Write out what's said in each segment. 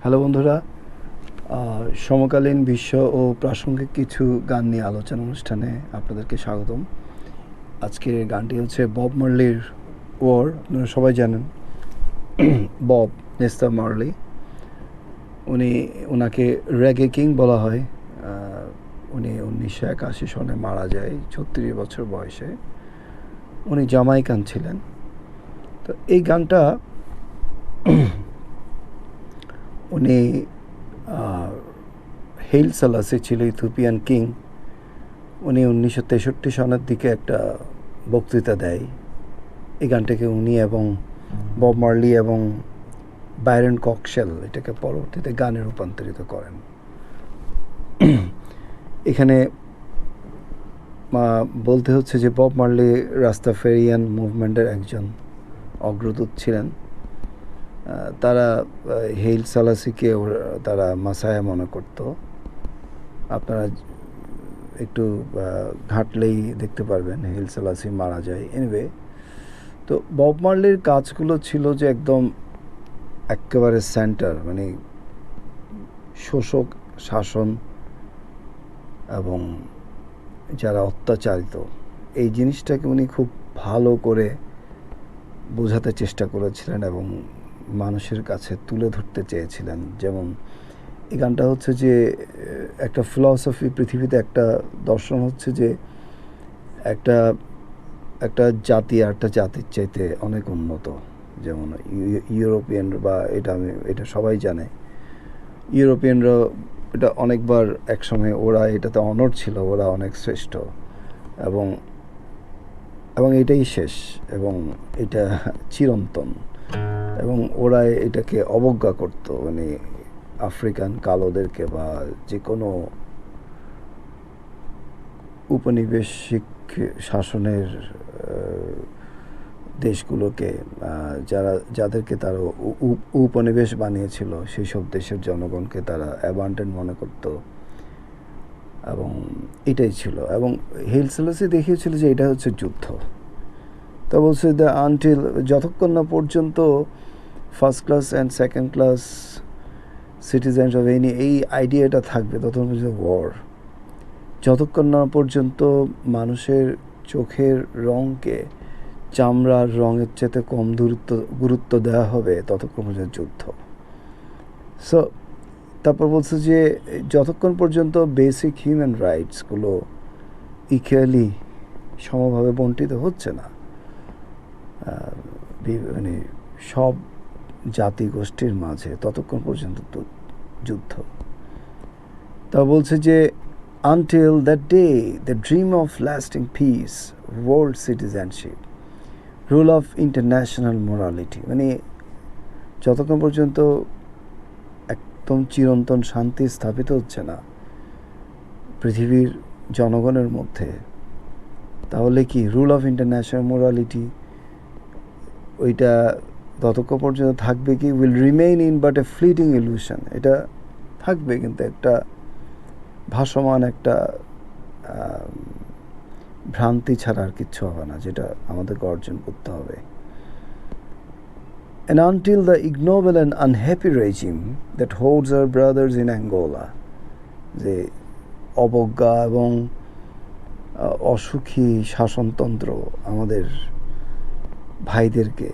Hello বন্ধুরা, সমকালীন বিশ্ব ও প্রাসঙ্গিক কিছু গান নিয়ে আলোচনা অনুষ্ঠানে আপনাদেরকে স্বাগতম। আজকের গানটি হচ্ছে বব মার্লির ওয়ার। আপনারা সবাই জানেন বব নেস্তা মার্লি। ওনাকে রেগে কিং বলা হয়। উনি 1981 সনে মারা যায় 36 বছর বয়সে। উনি জামাইকান ছিলেন। তো এই গানটা উনি হেইল সালাসি ছিল ইথিওপিয়ান কিং। উনি 1963 সনের দিকে একটা বক্তৃতা দেয়। এই গানটাকে উনি এবং বব মার্লি এবং বাইরন ককশেল এটাকে পরবর্তীতে গানে রূপান্তরিত করেন। এখানে বলতে হচ্ছে যে বব মার্লি রাস্তাফেরিয়ান মুভমেন্টের একজন অগ্রদূত ছিলেন। তারা হেইল সালাসিকে তারা মাসায়া মনে করত। আপনারা একটু ঘাঁটলেই দেখতে পারবেন হেইল সালাসি মারা যায়। এনিওয়ে, তো বব মার্লির কাজগুলো ছিল যে একদম একেবারে সেন্টার, মানে শোষক শাসন এবং যারা অত্যাচারিত, এই জিনিসটাকে উনি খুব ভালো করে বোঝাতে চেষ্টা করেছিলেন এবং মানুষের কাছে তুলে ধরতে চেয়েছিলেন। যেমন এই গানটা হচ্ছে যে একটা ফিলসফি, পৃথিবীতে একটা দর্শন হচ্ছে যে একটা একটা জাতি আর একটা জাতির চাইতে অনেক উন্নত। যেমন ইউরোপিয়ান, বা এটা সবাই জানে, ইউরোপিয়ানরা এটা অনেকবার একসময় ওরা এটাতে অনড় ছিল, ওরা অনেক শ্রেষ্ঠ, এবং এবং এটাই শেষ, এবং এটা চিরন্তন, এবং ওরা এটাকে অবজ্ঞা করত, মানে আফ্রিকান কালোদেরকে বা যে কোনো উপনিবেশিক শাসনের দেশগুলোকে, যাদেরকে তারা উপনিবেশ বানিয়েছিল, সেই সব দেশের জনগণকে তারা অ্যাবান্ডন মনে করত, এবং এটাই ছিল। এবং হেইল সেলাসি দেখিয়েছিল যে এটা হচ্ছে যুদ্ধ। তা বলছে যতক্ষণ না পর্যন্ত first class and second class citizens of এই আইডিয়াটা থাকবে, ততক্ষণ পর্যন্ত ওয়ার। যতক্ষণ না পর্যন্ত মানুষের চোখের রঙকে চামড়ার রঙের চেয়ে কম গুরুত্ব দেওয়া হবে, ততক্ষণ পর্যন্ত যুদ্ধ। সো তারপর বলছে যে যতক্ষণ পর্যন্ত বেসিক হিউম্যান রাইটসগুলো ইকুয়ালি সমভাবে বণ্টিত হচ্ছে না, মানে সব জাতি গোষ্ঠীর মাঝে, ততক্ষণ পর্যন্ত যুদ্ধ। তা বলছে যে until that day the dream of lasting peace, world citizenship, rule of international morality, মানে যতক্ষণ পর্যন্ত একদম চিরন্তন শান্তি স্থাপিত হচ্ছে না পৃথিবীর জনগণের মধ্যে, তাহলে কি রুল অফ ইন্টারন্যাশনাল মোরালিটি ওইটা ততক্ষণ পর্যন্ত থাকবে কি, will remain in but A fleeting illusion. এটা থাকবে কিন্তু একটা ভাসমান একটা ভ্রান্তি ছাড়া আর কিচ্ছু হবে না, যেটা আমাদেরকে অর্জন করতে হবে। And until the ignoble and unhappy regime that holds our brothers in Angola, যে অবজ্ঞা এবং অসুখী শাসনতন্ত্র আমাদের ভাইদেরকে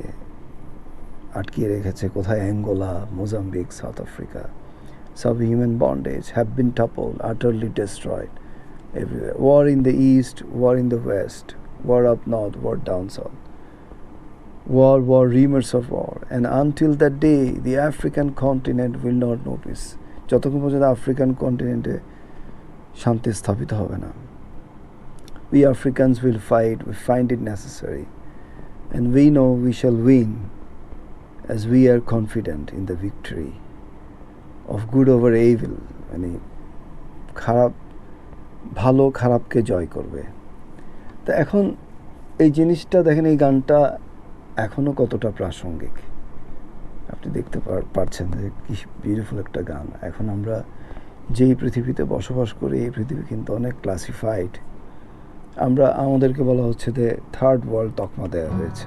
আটকিয়ে রেখেছে কোথায়, Angola, Mozambique, south Africa, subhuman bondage have been toppled, utterly destroyed everywhere. War in the east, war in the west, war up north, war down south. War, rumors of war. And until that day, the African continent will not know peace. যতক্ষণ পর্যন্ত African কন্টিনেন্টে শান্তি স্থাপিত হবে না, we Africans will fight, we find it necessary, and we know we shall win, as we are confident in the victory of good over evil. মানে ভালো খারাপকে জয় করবে। তা এখন এই জিনিসটা দেখেন, এই গানটা এখনও কতটা প্রাসঙ্গিক আপনি দেখতে পারছেন যে কি বিউটিফুল একটা গান। এখন আমরা যেই পৃথিবীতে বসবাস করি, এই পৃথিবী কিন্তু অনেক আমাদেরকে বলা হচ্ছে যে থার্ড ওয়ার্ল্ড তকমা দেওয়া হয়েছে।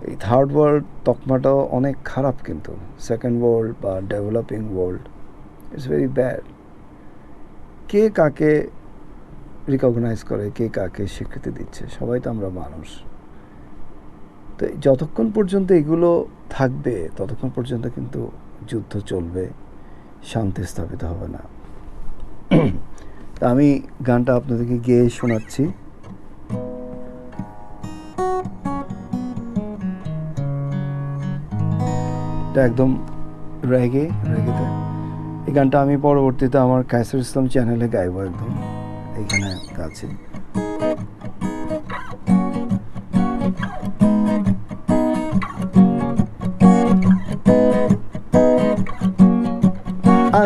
এই থার্ড ওয়ার্ল্ড তকমাটাও অনেক খারাপ, কিন্তু সেকেন্ড ওয়ার্ল্ড বা developing world it's very bad. কে কাকে রিকগনাইজ করে, কে কাকে স্বীকৃতি দিচ্ছে? সবাই তো আমরা মানুষ। তো যতক্ষণ পর্যন্ত এগুলো থাকবে ততক্ষণ পর্যন্ত কিন্তু যুদ্ধ চলবে, শান্তি স্থাপিত হবে না। তা আমি গানটা আপনাদেরকে গেয়ে শোনাচ্ছি। এটা একদম রেগেতে। এই গানটা আমি পরবর্তীতে আমার কায়সার ইসলাম চ্যানেলে গাইব, একদম এইখানে আছে।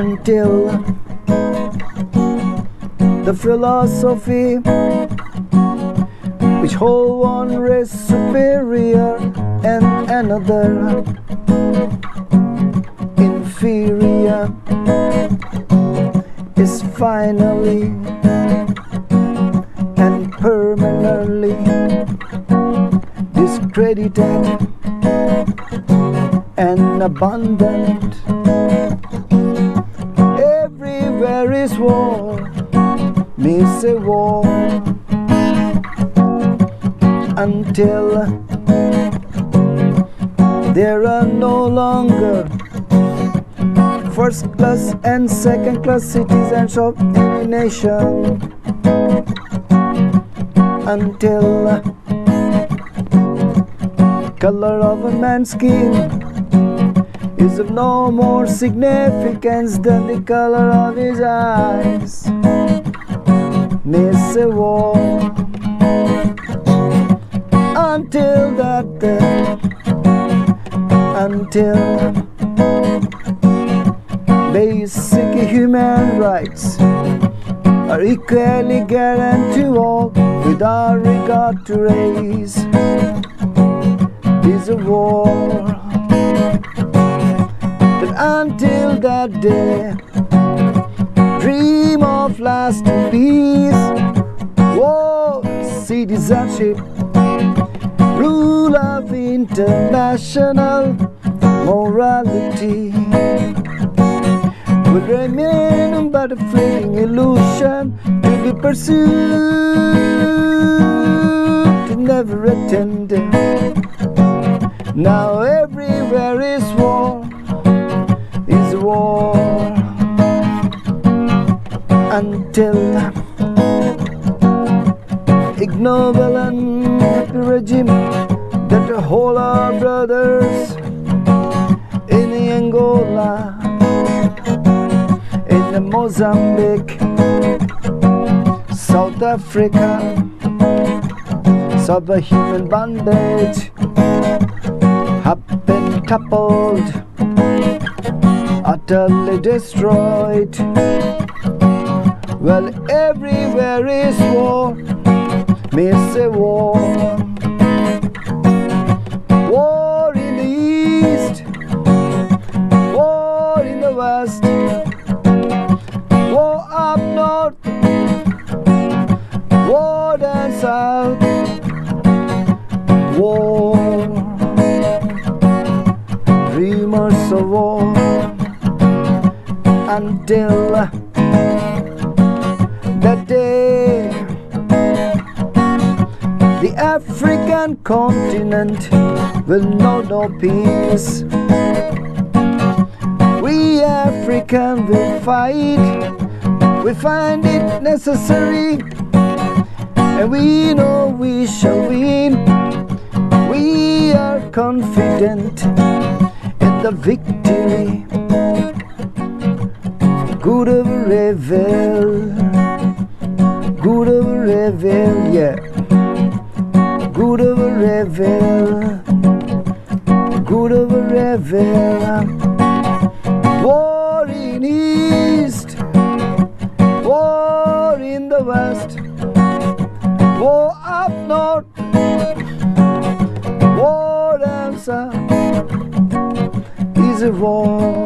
Until the philosophy which hold one race superior and another inferior is finally and permanently discredited and abandoned. Everywhere is war, means a war, until there are no longer first class and second class citizens of any nation, until color of a man's skin is of no more significance than the color of his eyes. Miss a war, until that day, until basic human rights are equally guaranteed to all without regard to race. Is a war, but until that day, dream of lasting peace, war, citizenship, rule of international morality will remain but a fleeting illusion to be pursued, never attended. Now everywhere is war, until ignoble and happy regime that hold our brothers in Angola, in Mozambique, South Africa, subhuman bondage have been coupled, utterly destroyed. Well, everywhere is war, miss a war. War in the east, war in the west, war up north, war down south, war, dreamers of war, until that day the African continent will know no peace. We African will fight, we find it necessary, and we know we shall win. We are confident in the victory. Good of Revel, good of Revel, yeah. Good of Revel, good of Revel. War in east, war in the west, war up north, war down south. Is a war.